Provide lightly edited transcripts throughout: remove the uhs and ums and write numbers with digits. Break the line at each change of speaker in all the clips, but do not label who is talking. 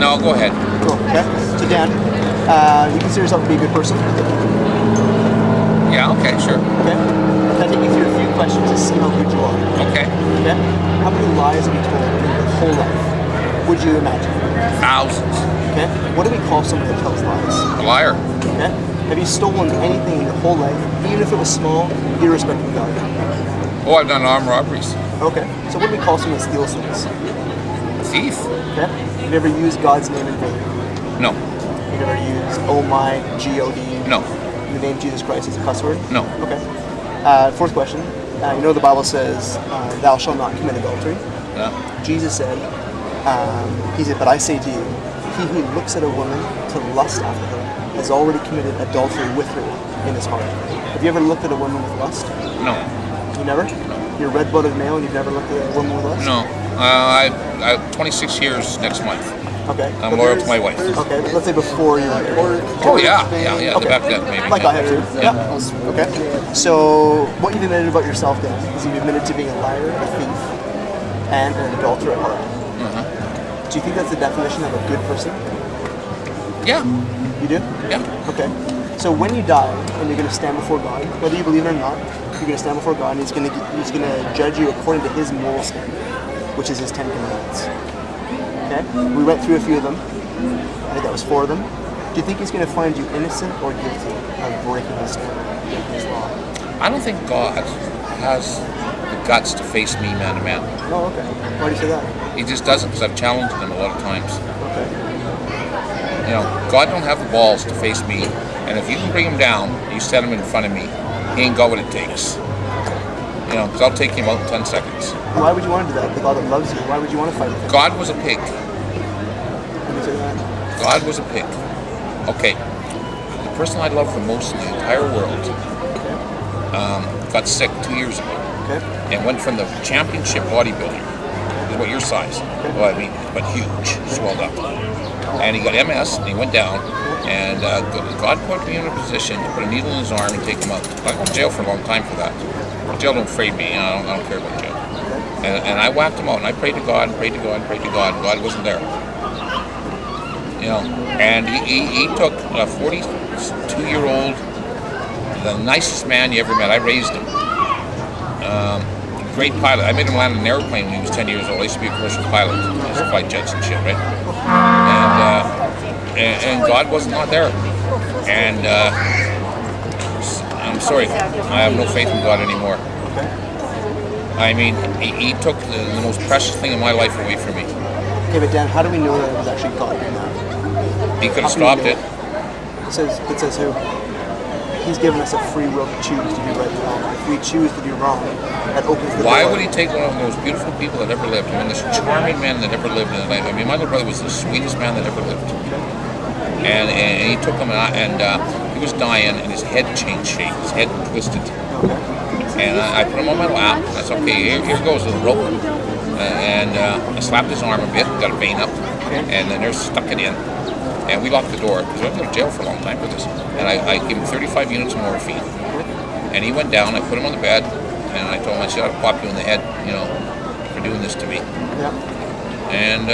No, go ahead.
Cool. Okay. So Dan, you consider yourself to be a good person?
Yeah, okay, sure.
Okay. Can I take you through a few questions to see how good you are?
Okay.
Okay. How many lies have you told in your whole life? Would you imagine?
Thousands.
Okay. What do we call someone that tells lies?
A liar.
Okay. Have you stolen anything in your whole life, even if it was small, irrespective of value?
Oh, I've done armed robberies.
Okay. So what do we call someone that steals things?
A thief.
Okay. Have you ever used God's name in vain?
No.
Have you ever used oh my, G-O-D?
No.
The name Jesus Christ is a cuss word?
No.
Okay. Fourth question. You know the Bible says, thou shalt not commit adultery.
Yeah.
Jesus said, he said, but I say to you, he who looks at a woman to lust after her has already committed adultery with her in his heart. Have you ever looked at a woman with lust?
No.
You never? You're a red-blooded male and you've never looked at a woman with lust?
No. I 26 years next month.
Okay.
I'm loyal to my wife.
Okay, let's say before you were married.
Oh, yeah.
Okay.
Back then, maybe.
Like I had to.
Yeah.
Okay. So, what you've admitted about yourself, Dan, is you've admitted to being a liar, a thief, and an adulterer at heart.
Uh-huh.
Do you think that's the definition of a good person?
Yeah.
You do?
Yeah.
Okay. So when you die and you're going to stand before God, whether you believe it or not, you're going to stand before God and He's going to judge you according to His moral standard, which is His 10 Commandments. Okay? We went through a few of them. I think that was 4 of them. Do you think He's going to find you innocent or guilty of breaking His standard, breaking His law?
I don't think God has the guts to face me man to man.
Oh, okay. Why do you say that?
He just doesn't, because I've challenged him a lot of times.
Okay.
You know, God don't have the balls to face me, and if you can bring him down, you set him in front of me, he ain't got what it takes. You know, because I'll take him out in 10 seconds.
Why would you want to do that? The God that loves you, why would you want to fight with him?
God was a pig.
Can you say that?
God was a pig. Okay, the person I love the most in the entire world got sick 2 years ago.
Okay.
And went from the championship bodybuilder, is what your size, well, I mean, but huge, swelled up. And he got MS, and he went down, and God put me in a position to put a needle in his arm and take him out. I went to jail for a long time for that. Jail don't afraid me, I don't care about jail. And I whacked him out, and I prayed to God, and prayed to God, and prayed to God, and God wasn't there. You know, and he took a 42-year-old, the nicest man you ever met. I raised him. Great pilot. I made him land an airplane when he was 10 years old. I used to be a commercial pilot. I used to fly jets and shit, right? And God was not there. And I'm sorry, I have no faith in God anymore. I mean, he took the most precious thing in my life away from me.
Okay, but Dan, how do we know that it was actually God doing that?
He could have stopped it.
It says who? He's given us a free will to choose to do right and wrong. If we choose to do wrong, that opens the door.
Why would he take one of those beautiful people that ever lived? I mean, this charming man that ever lived in his life. I mean, my little brother was the sweetest man that ever lived. And he took him, and he was dying, and his head changed shape. His head twisted. And I put him on my lap. I said, okay, here goes, little rope. And I slapped his arm a bit, got a vein up, and the nurse stuck it in. And we locked the door, because I was in jail for a long time for this. And I gave him 35 units of morphine. And he went down, I put him on the bed, and I told him, I said, I'll pop you in the head, you know, for doing this to me. And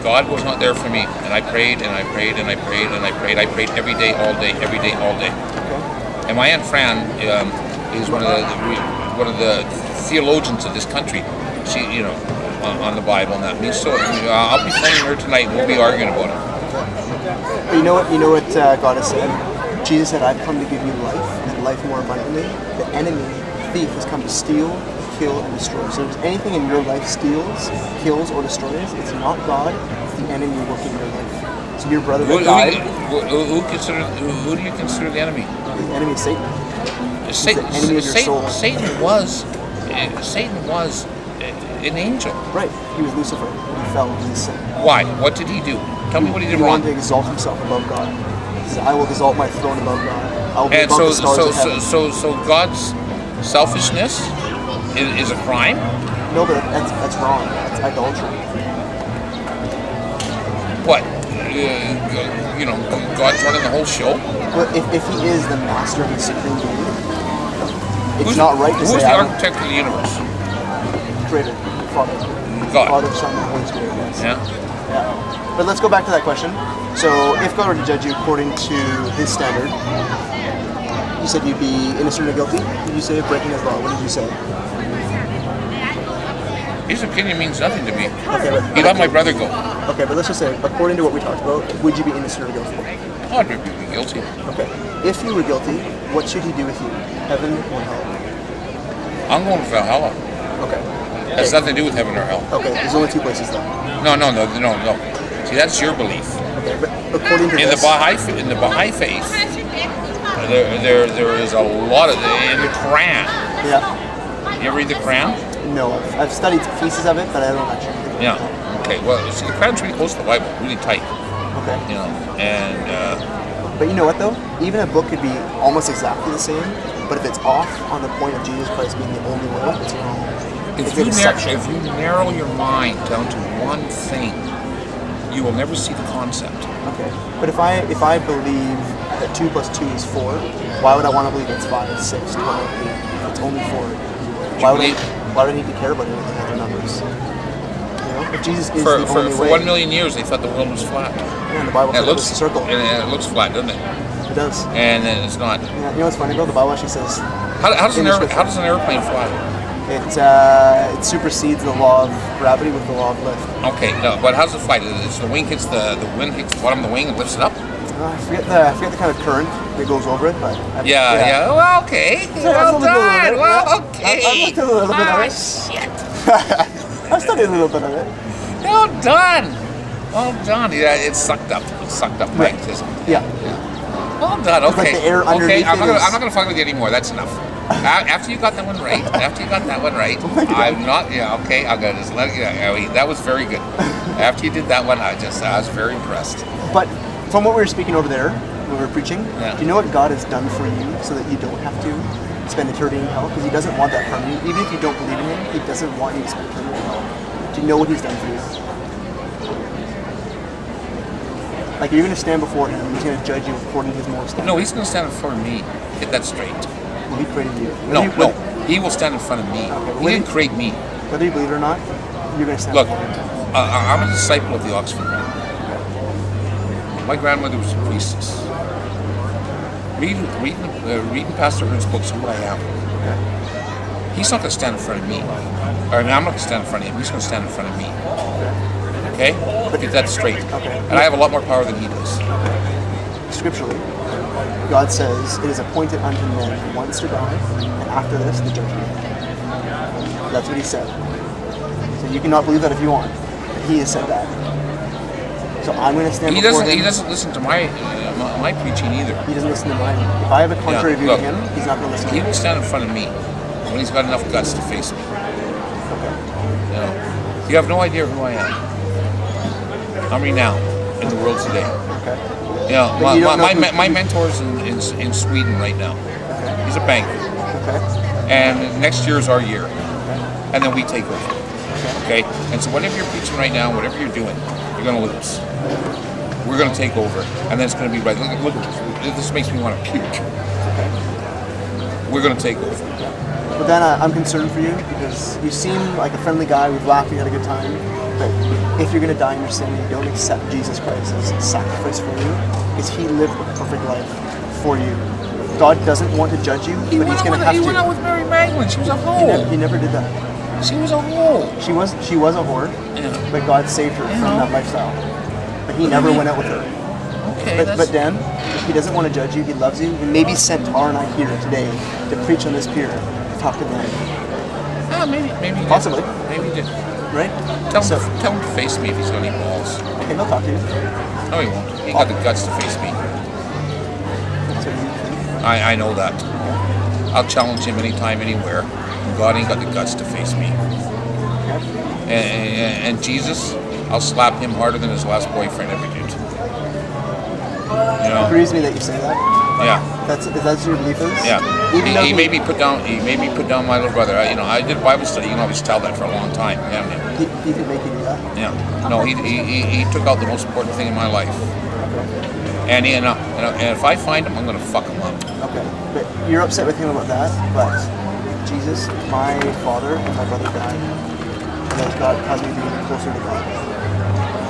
God was not there for me. And I prayed, and I prayed, and I prayed, and I prayed. I prayed every day, all day, every day, all day. And my Aunt Fran is one of the theologians of this country. She, you know, on the Bible and that. So I'll be phoning her tonight and we'll be arguing about it.
But you know what God has said? Jesus said, I've come to give you life and life more abundantly. The enemy, the thief, has come to steal, kill, and destroy. So if there's anything in your life steals, kills, or destroys, it's not God, it's the enemy working in your life. So your brother that died...
Who do you consider the enemy?
The enemy is Satan.
Satan,
the enemy of your soul.
Satan was an angel.
Right. He was Lucifer. He fell into sin.
Why? What did he do? Tell me what he did wrong.
He wanted to exalt himself above God. He said, I will exalt my throne above God. I will be
and
above the stars of heaven.
So God's selfishness is a crime?
No, but that's wrong. That's idolatry.
What? You know, God's running the whole show?
Well, if he is the master of the supreme being, it's not right to say...
Who's the architect of the universe?
Creator. Father.
God.
Father, Son, and Holy Spirit, yes.
Yeah.
Yeah. But let's go back to that question. So if God were to judge you according to his standard, you said you'd be innocent or guilty? Did you say of breaking his law? What did you say?
His opinion means nothing to me.
Okay, but
He let my brother go.
okay, but let's just say, according to what we talked about, would you be innocent or guilty?
I'd be guilty.
Okay. If you were guilty, what should he do with you? Heaven or hell?
I'm going to Valhalla.
Okay.
It has nothing to do with heaven or hell.
Okay, there's only two places though.
No. See, that's your belief.
Okay, but according to
In
this,
the Baha'i faith, there is a lot of in the Quran.
yeah,
You ever read the Quran?
no, I've studied pieces of it, but I don't actually.
Yeah. Okay. Well, see, the Quran's really close to the Bible, really tight.
Okay.
You know, and
But you know what though? Even a book could be almost exactly the same, but if it's off on the point of Jesus Christ being the only way, it's wrong.
if
It's
you
a deception.
if you narrow your mind down to one thing, you will never see the concept.
Okay. But if I believe that 2 plus 2 is 4, why would I want to believe it's 5, 6, 12, 8? If it's only 4. Why would I need to care about anything other numbers? You know, if Jesus is
For
the only
for
way.
1 million years, they thought the world was flat.
Yeah, and the Bible
And
says it's a circle.
and it looks flat, doesn't it?
It does.
And then it's not.
Yeah, you know what's funny though? The Bible actually says
How does
In the scripture.
how does an airplane fly?
it supersedes the law of gravity with the law of lift.
Okay, no, but how does it fly? It's the wind hits the wind hits the bottom of the wing and lifts it up.
I forget the kind of current that goes over it, but
Yeah. Well, okay.
So
Well
I've looked a little
done.
bit,
Well,
yeah.
okay.
I've looked a little bit of it.
Shit.
I've studied a little bit of it.
Well done. Well done. Yeah, it's sucked up. It's sucked up magnetism.
Yeah.
Well done.
It's like
Okay.
the air
Okay.
underneath
I'm
it is-
not gonna fuck with you anymore. That's enough. After you got that one right. I'm not. Yeah. Okay. I'm gonna just let you. That was very good. After you did that one, I was very impressed.
But from what we were speaking over there, when we were preaching,
Yeah.
do you know what God has done for you so that you don't have to spend eternity in hell? Because He doesn't want that from you. Even if you don't believe in Him, He doesn't want you to spend eternity in hell. Do you know what He's done for you? Like you're going to stand before Him, and He's going to judge you according to His moral standard.
No, he's gonna stand in front of me. Get that straight.
Well, He created you.
No. He will stand in front of me.
Okay,
He didn't create me.
Whether you believe it or not, you're going to stand
Look,
before Him.
I'm a disciple of the Oxford man. My grandmother was a priestess. Reading Pastor Ernst's books, who I am. He's not going to stand in front of me. Or I mean, I'm not going to stand in front of him. He's going to stand in front of me. Okay? Get that straight.
Okay.
And I have a lot more power than he does.
Scripturally, God says it is appointed unto men once to die, and after this, the judgment. That's what He said. So you cannot believe that if you want, but He has said that. So I'm going to stand
He
before
doesn't.
Him.
He doesn't listen to my preaching either.
He doesn't listen to mine. If I have a contrary view
look,
to Him, He's not going to listen to
He
me.
will stand in front of me when he's got enough guts to face me.
Okay.
You know, you have no idea who I am. I'm renowned in the world today.
Okay.
You know,
But you don't know who-
my mentor's in Sweden right now.
Okay.
He's a banker.
Okay.
And next year is our year. And then we take over.
Okay.
Okay? And so whatever you're preaching right now, whatever you're doing, you're going to lose. We're going to take over. And then it's going to be right. Look at this. This makes me want to puke.
Okay.
We're going to take over.
But then I'm concerned for you because you seem like a friendly guy. We've laughed, we had a good time. But if you're going to die in your sin, you don't accept Jesus Christ as a sacrifice for you, because He lived a perfect life for you. God doesn't want to judge you, but He's going to have
He went out
to.
with Mary Magdalene. She was a
He
hoe.
never did that.
She was a hoe.
She was a whore,
Yeah.
but God saved her from that lifestyle. But He never went out with her.
Okay.
But Dan, He doesn't want to judge you. He loves you. He maybe sent Tara and I here today to preach on this pier, to talk to them,
Maybe he did.
Possibly.
Maybe he did.
right?
Tell him to face me if he's got any balls.
Okay, they'll talk to you.
No, he won't. He got the guts to face me.
That's what you think.
I know that. I'll challenge him anytime, anywhere. God ain't got the guts to face me. And Jesus, I'll slap him harder than his last boyfriend ever did. You
It
know?
grieves me that you say that.
Yeah.
That's your belief is.
Yeah.
Even though
He made me put down my little brother. I did Bible study. You can always tell that for a long time, haven't you?
He could make you do that.
Yeah. No, he took out the most important thing in my life. And if I find him, I'm gonna fuck him up.
Okay, but you're upset with him about that. But Jesus, my father and my brother died, and that God caused me to be closer to God.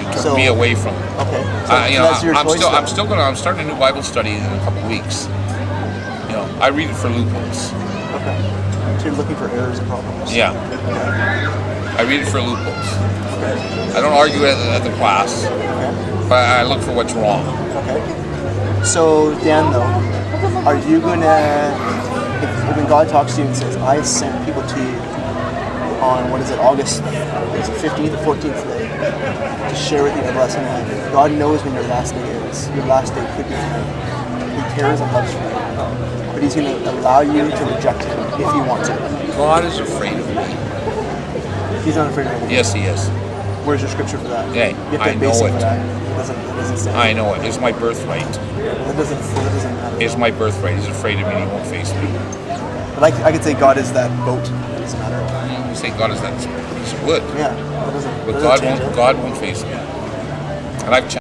You
So
be away from it.
okay. So that's your choice.
I'm starting a new Bible study in a couple of weeks. You know, I read it for loopholes.
Okay. So you're looking for errors and problems.
Yeah. I read it for loopholes. I don't argue at the class, but I look for what's wrong.
Okay. So Dan, though, are you gonna, when God talks to you and says, "I sent people to you on August 15th or 14th today to share with you the blessing life," God knows when your last day is. Your last day could be tonight. He cares and loves you, but He's gonna allow you to reject Him if you want to.
God is afraid of me.
He's not afraid of you.
Yes, He is.
Where's your scripture for that?
Yeah,
You have to
I
have basic
know
for
it.
that. It doesn't say.
I know it. It's my birthright.
That doesn't matter.
It's my birthright. He's afraid of me. He won't face me.
But I could say God is that boat. It doesn't matter.
You say God is that piece of wood,
Yeah, that doesn't
but
change it.
God won't face me. And I've